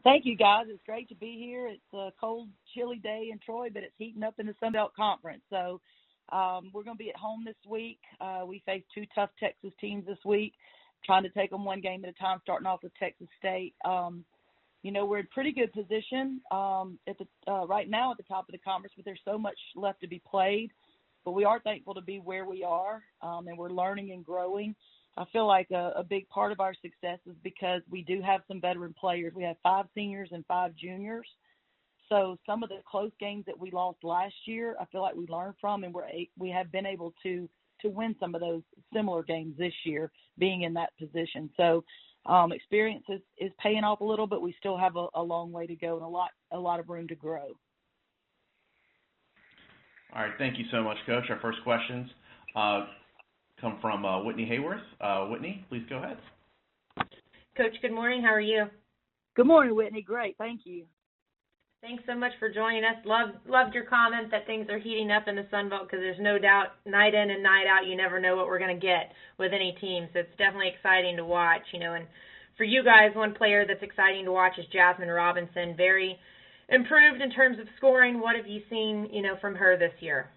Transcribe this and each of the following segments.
Thank you, guys. It's great to be here. It's a cold, chilly day in Troy, but it's heating up in the Sun Belt Conference. So we're going to be at home this week. We face two tough Texas teams this week, trying to take them one game at a time, starting off with Texas State. We're in pretty good position right now at the top of the conference, but there's so much left to be played. But we are thankful to be where we are, and we're learning and growing. I feel like a big part of our success is because we do have some veteran players. We have 5 seniors and 5 juniors. So some of the close games that we lost last year, I feel like we learned from, and we have been able to win some of those similar games this year, being in that position. So experience is paying off a little, but we still have a long way to go and a lot of room to grow. All right, thank you so much, Coach. Our first questions come from Whitney Hayworth. Whitney, please go ahead. Coach, good morning. How are you? Good morning, Whitney. Great. Thank you. Thanks so much for joining us. Loved your comment that things are heating up in the Sun Belt, because there's no doubt night in and night out you never know what we're going to get with any team. So it's definitely exciting to watch, And for you guys, one player that's exciting to watch is Jasmine Robinson. Very improved in terms of scoring. What have you seen, from her this year?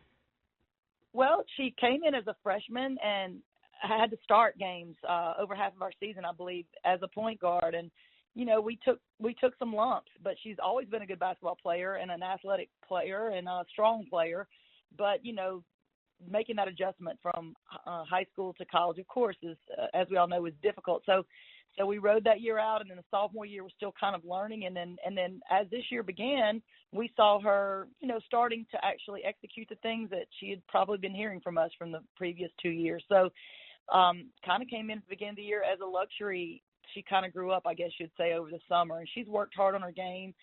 Well, she came in as a freshman and had to start games over half of our season, I believe, as a point guard. And, we took some lumps, but she's always been a good basketball player and an athletic player and a strong player. But, making that adjustment from high school to college, of course, is, as we all know, is difficult. So we rode that year out, and then the sophomore year was still kind of learning. And then as this year began, we saw her, starting to actually execute the things that she had probably been hearing from us from the previous 2 years. So kind of came in at the beginning of the year as a luxury. She kind of grew up, I guess you'd say, over the summer. And she's worked hard on her game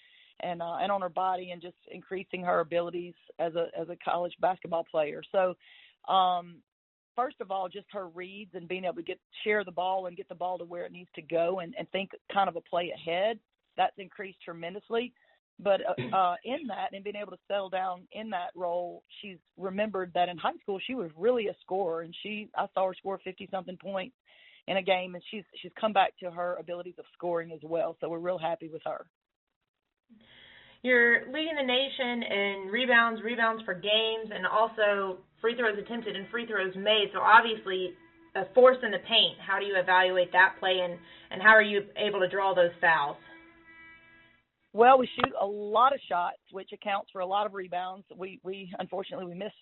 and on her body and just increasing her abilities as a college basketball player. So first of all, just her reads and being able to share the ball and get the ball to where it needs to go and think kind of a play ahead, that's increased tremendously. But in that and being able to settle down in that role, she's remembered that in high school she was really a scorer, and I saw her score 50-something points in a game, and she's come back to her abilities of scoring as well. So we're real happy with her. You're leading the nation in rebounds for games, and also free throws attempted and free throws made. So obviously a force in the paint. How do you evaluate that play, and how are you able to draw those fouls? Well, we shoot a lot of shots, which accounts for a lot of rebounds. We unfortunately, we miss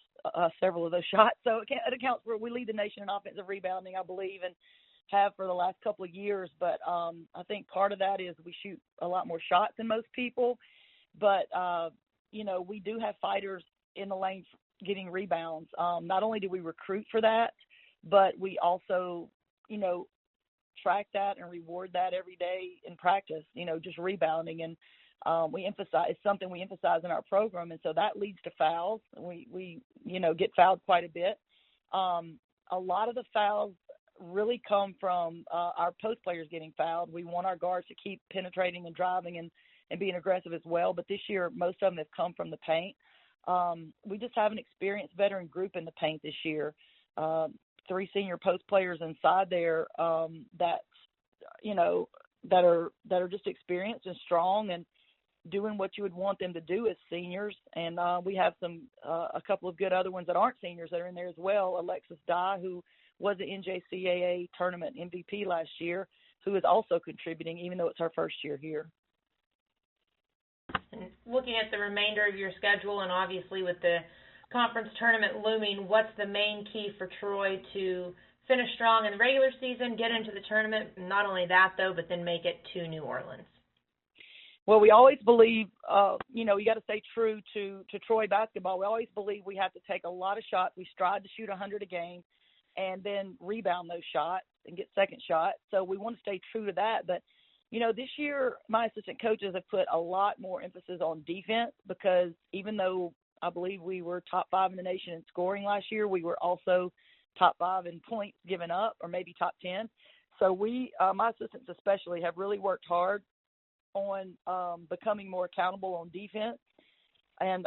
several of those shots. So it accounts for, we lead the nation in offensive rebounding, I believe, and have for the last couple of years. But I think part of that is we shoot a lot more shots than most people. But, we do have fighters in the lane getting rebounds. Not only do we recruit for that, but we also, track that and reward that every day in practice, just rebounding. And it's something we emphasize in our program. And so that leads to fouls. We get fouled quite a bit. A lot of the fouls really come from our post players getting fouled. We want our guards to keep penetrating and driving and being aggressive as well. But this year, most of them have come from the paint. We just have an experienced veteran group in the paint this year. 3 senior post players inside there that are just experienced and strong and doing what you would want them to do as seniors. And we have a couple of good other ones that aren't seniors that are in there as well. Alexis Dye, who was the NJCAA tournament MVP last year, who is also contributing, even though it's her first year here. And looking at the remainder of your schedule, and obviously with the conference tournament looming, what's the main key for Troy to finish strong in the regular season, get into the tournament? Not only that, though, but then make it to New Orleans. Well, we always believe, you got to stay true to Troy basketball. We always believe we have to take a lot of shots. We strive to shoot 100 a game and then rebound those shots and get second shots. So we want to stay true to that. But, this year my assistant coaches have put a lot more emphasis on defense, because even though I believe we were top 5 in the nation in scoring last year, we were also top 5 in points given up, or maybe top 10. So my assistants especially, have really worked hard on becoming more accountable on defense. And,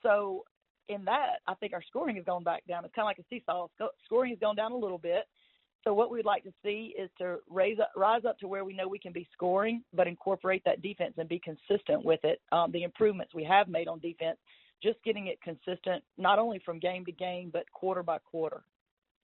so in that, I think our scoring has gone back down. It's kind of like a seesaw. Scoring has gone down a little bit. So what we'd like to see is to rise up to where we know we can be scoring, but incorporate that defense and be consistent with it. The improvements we have made on defense, just getting it consistent, not only from game to game, but quarter by quarter.